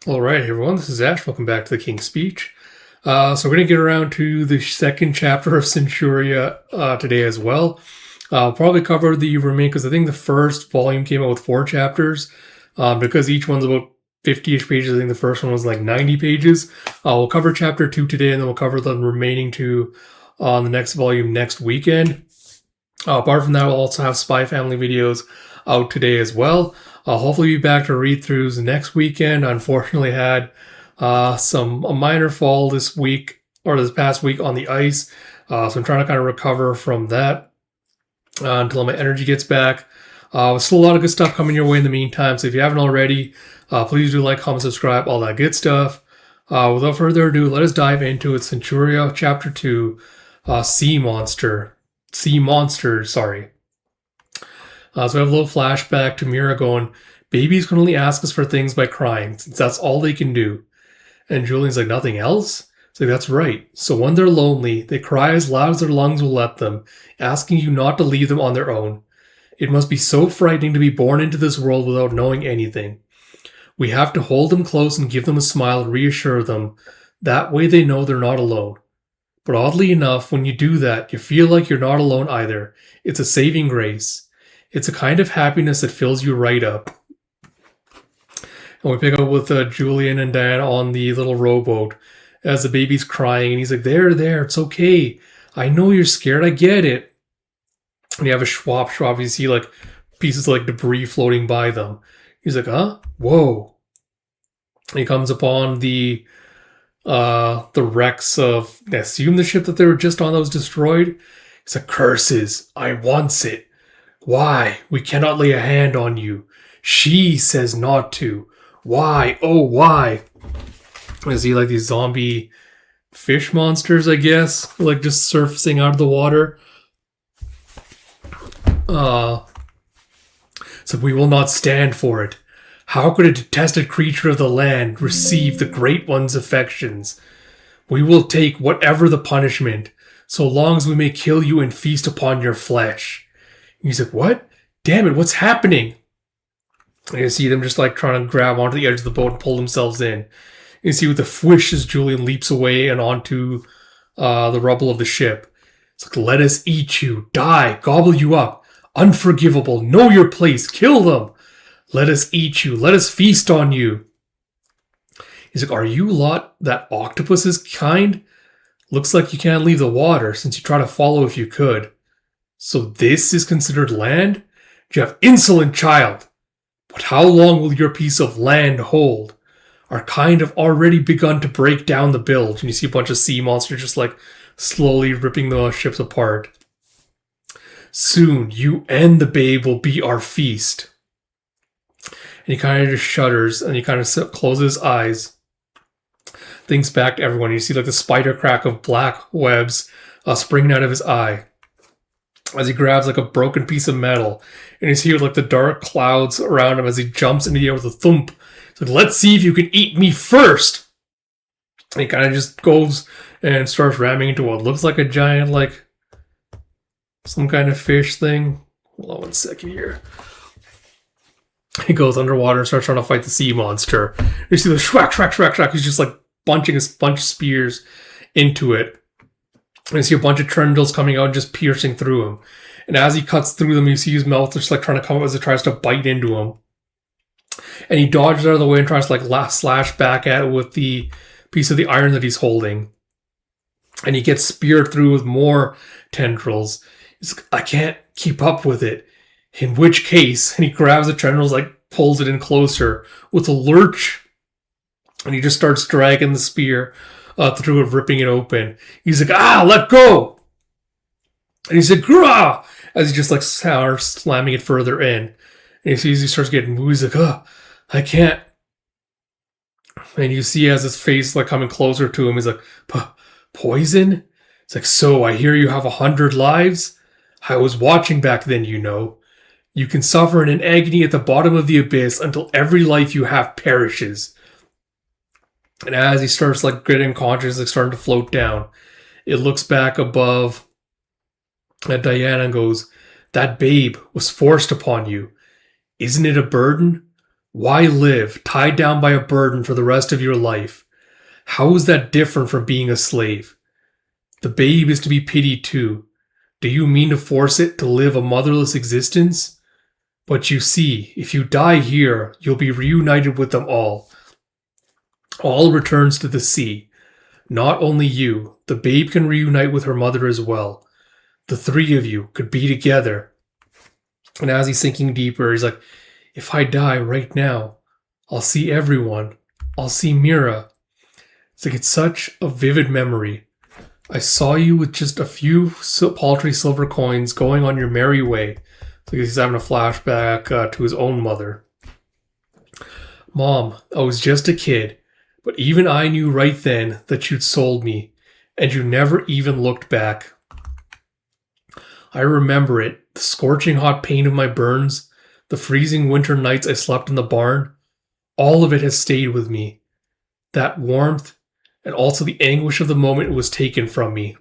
All right, everyone, this is Ash. Welcome back to the King's Speech. So we're going to get around to the second chapter of Centuria today as well. I'll probably cover the remaining, because I think the first volume came out with 4 chapters. Because each one's about 50-ish pages, I think the first one was like 90 pages. We'll cover chapter 2 today, and then we'll cover the remaining 2 on the next volume next weekend. Apart from that, we'll also have Spy Family videos out today as well. I'll hopefully be back to read-throughs next weekend. I unfortunately had a minor fall this week, or this past week, on the ice. So I'm trying to kind of recover from that until my energy gets back. Still a lot of good stuff coming your way in the meantime. So if you haven't already, please do like, comment, subscribe, all that good stuff. Without further ado, let us dive into it. Centuria, Chapter 2, Sea Monsters, sorry. So we have a little flashback to Mira going, babies can only ask us for things by crying, since that's all they can do. And Julian's like, nothing else? It's like, that's right. So when they're lonely, they cry as loud as their lungs will let them, asking you not to leave them on their own. It must be so frightening to be born into this world without knowing anything. We have to hold them close and give them a smile and reassure them. That way they know they're not alone. But oddly enough, when you do that, you feel like you're not alone either. It's a saving grace. It's a kind of happiness that fills you right up. And we pick up with Julian and Dan on the little rowboat as the baby's crying. And he's like, there, it's okay. I know you're scared. I get it. And you have a schwab. You see like pieces of like debris floating by them. He's like, huh? Whoa. And he comes upon the wrecks of, I assume, the ship that they were just on that was destroyed. He's like, curses. I wants it. Why? We cannot lay a hand on you. She says not to. Why? Oh, why? I see like these zombie fish monsters, I guess, like just surfacing out of the water. So we will not stand for it. How could a detested creature of the land receive the Great One's affections? We will take whatever the punishment, so long as we may kill you and feast upon your flesh. And he's like, what? Damn it, what's happening? And you see them just like trying to grab onto the edge of the boat and pull themselves in. And you see with the fwish as Julian leaps away and onto the rubble of the ship. It's like, let us eat you, die, gobble you up. Unforgivable, know your place, kill them. Let us eat you, let us feast on you. He's like, are you lot that octopus's kind? Looks like you can't leave the water since you try to follow if you could. So this is considered land? You have insolent child. But how long will your piece of land hold? Our kind have already begun to break down the bilge. And you see a bunch of sea monsters just like slowly ripping the ships apart. Soon you and the babe will be our feast. And he kind of just shudders and he kind of closes his eyes. Thinks back to everyone. You see like the spider crack of black webs springing out of his eye as he grabs like a broken piece of metal. And you see like the dark clouds around him as he jumps into the air with a thump. He's like, let's see if you can eat me first. And he kind of just goes and starts ramming into what looks like a giant, like some kind of fish thing. Hold on one second here. He goes underwater and starts trying to fight the sea monster. You see the schwack. He's just like bunching a bunch of spears into it. And you see a bunch of tendrils coming out and just piercing through him. And as he cuts through them, you see his mouth just like trying to come up as it tries to bite into him. And he dodges out of the way and tries to like slash back at it with the piece of the iron that he's holding. And he gets speared through with more tendrils. He's like, I can't keep up with it. In which case, and he grabs the tendrils, like pulls it in closer with a lurch. And he just starts dragging the spear through it, ripping it open. He's like, let go! And he's like, grah! As he just like starts slamming it further in. And he sees he starts getting moved. He's like, I can't. And you see as his face like coming closer to him, he's like, poison? It's like, so I hear you have 100 lives? I was watching back then, you know. You can suffer in an agony at the bottom of the abyss until every life you have perishes. And as he starts like getting conscious, like starting to float down, it looks back above at Diana and goes, that babe was forced upon you. Isn't it a burden? Why live, tied down by a burden for the rest of your life? How is that different from being a slave? The babe is to be pitied too. Do you mean to force it to live a motherless existence? But you see, if you die here, you'll be reunited with them all. All returns to the sea. Not only you, the babe can reunite with her mother as well. The three of you could be together. And as he's sinking deeper, he's like, if I die right now, I'll see everyone. I'll see Mira. It's like, it's such a vivid memory. I saw you with just a few paltry silver coins going on your merry way. So he's having a flashback to his own mother. Mom, I was just a kid, but even I knew right then that you'd sold me, and you never even looked back. I remember it, the scorching hot pain of my burns, the freezing winter nights I slept in the barn. All of it has stayed with me. That warmth, and also the anguish of the moment it was taken from me.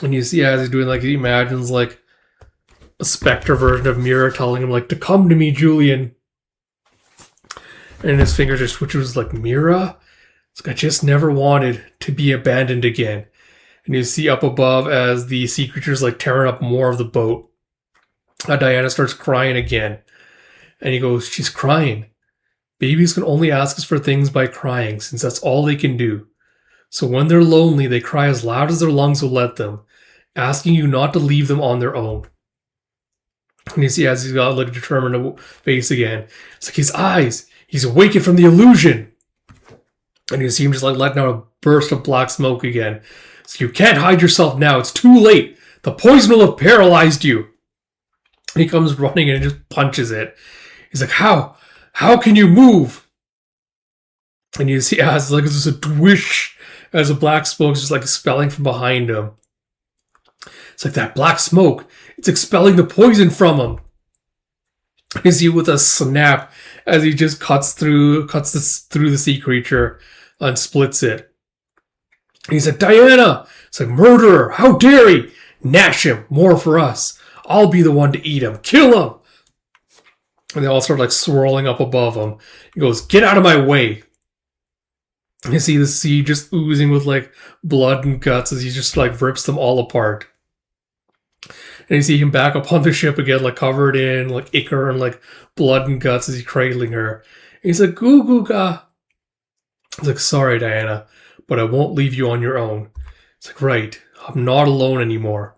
And you see as he's doing, like, he imagines, like, a specter version of Mira telling him, like, to come to me, Julian. And his finger just twitches, like, Mira? It's like, I just never wanted to be abandoned again. And you see up above as the sea creature's, like, tearing up more of the boat. Diana starts crying again. And he goes, she's crying. Babies can only ask us for things by crying, since that's all they can do. So when they're lonely, they cry as loud as their lungs will let them, asking you not to leave them on their own. And you see as he's got, like, a determined face again. It's like his eyes. He's awakened from the illusion. And you see him just, like, letting out a burst of black smoke again. So you can't hide yourself now. It's too late. The poison will have paralyzed you. And he comes running and just punches it. He's like, how? How can you move? And you see as, like, there's a twish as a black smoke is just, like, expelling from behind him. It's like that black smoke. It's expelling the poison from him. You see with a snap as he just cuts through the sea creature and splits it. And he's like, Diana! It's like, murderer! How dare he! Gnash him! More for us! I'll be the one to eat him! Kill him! And they all start, like, swirling up above him. He goes, get out of my way! And you see the sea just oozing with, like, blood and guts as he just, like, rips them all apart. And you see him back up on the ship again, like, covered in, like, ichor and, like, blood and guts as he's cradling her. And he's like, goo goo ga. He's like, sorry, Diana, but I won't leave you on your own. It's like, right, I'm not alone anymore.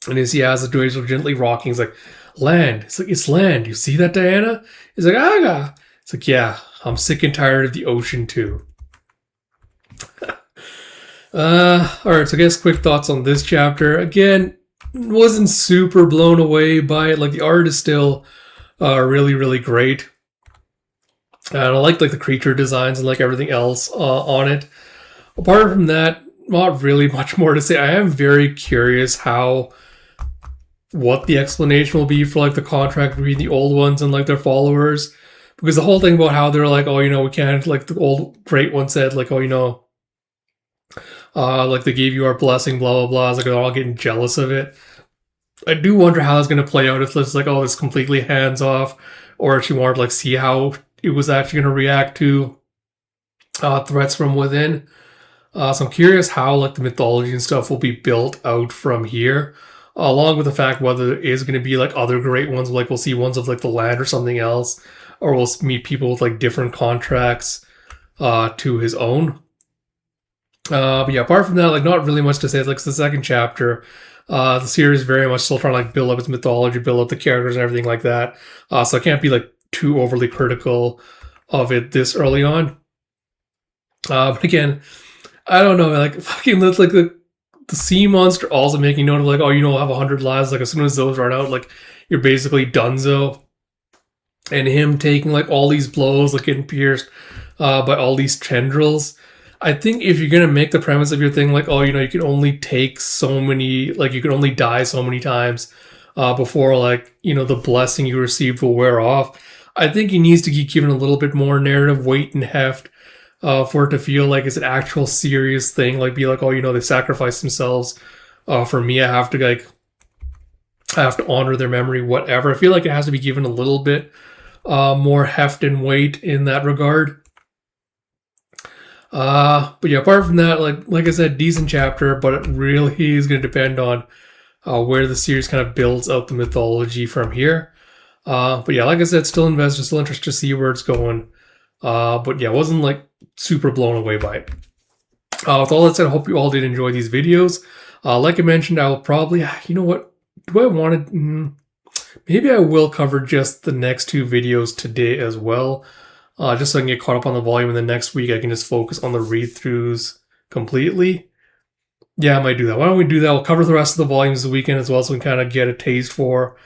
And as he has the waves gently rocking, he's like, land. It's like, it's land. You see that, Diana? He's like, aga. It's like, yeah, I'm sick and tired of the ocean too. Alright, so I guess quick thoughts on this chapter. Again, wasn't super blown away by it. Like, the art is still really, really great. And I like the creature designs and, like, everything else on it. Apart from that, not really much more to say. I am very curious what the explanation will be for, like, the contract between the old ones and, like, their followers. Because the whole thing about how they're like, oh, you know, we can't, like, the old great one said, like, oh, you know, like, they gave you our blessing, blah, blah, blah. It's like, they're all getting jealous of it. I do wonder how that's going to play out, if it's like, oh, it's completely hands off, or if you wanted to, like, see how it was actually going to react to threats from within. So I'm curious how, like, the mythology and stuff will be built out from here, along with the fact whether there is going to be, like, other great ones, like we'll see ones of, like, the land or something else, or we'll meet people with, like, different contracts to his own. But yeah, apart from that, like, not really much to say. It's like, it's the second chapter. The series is very much still trying to, like, build up its mythology, build up the characters and everything like that. So I can't be, like, too overly critical of it this early on. But again, I don't know, like, fucking, like, the sea monster also making note of, like, oh, you don't have 100 lives. Like, as soon as those run out, like, you're basically donezo. And him taking, like, all these blows, like, getting pierced by all these tendrils. I think if you're going to make the premise of your thing, like, oh, you know, you can only take so many, like, you can only die so many times before, like, you know, the blessing you received will wear off. I think he needs to be given a little bit more narrative weight and heft for it to feel like it's an actual serious thing. Like, be like, oh, you know, they sacrificed themselves for me. I have to honor their memory, whatever. I feel like it has to be given a little bit more heft and weight in that regard. But yeah, apart from that, like I said, decent chapter, but it really is going to depend on where the series kind of builds out the mythology from here. But yeah, like I said, still invested, still interested to see where it's going. But yeah, wasn't like super blown away by it. With all that said, I hope you all did enjoy these videos. Like I mentioned, I will probably, you know what, do I want to, maybe I will cover just the next 2 videos today as well. Just so I can get caught up on the volume, and then next week I can just focus on the read-throughs completely. Yeah, I might do that. Why don't we do that? We'll cover the rest of the volumes this weekend as well, so we can kind of get a taste for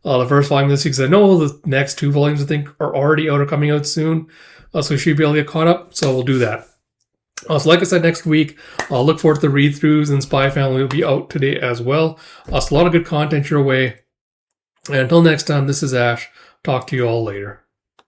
the first volume this week, because I know the next 2 volumes I think are already out or coming out soon, so we should be able to get caught up, so we'll do that. So like I said, next week, I'll look forward to the read-throughs, and Spy Family will be out today as well. So a lot of good content your way. And until next time, this is Ash. Talk to you all later.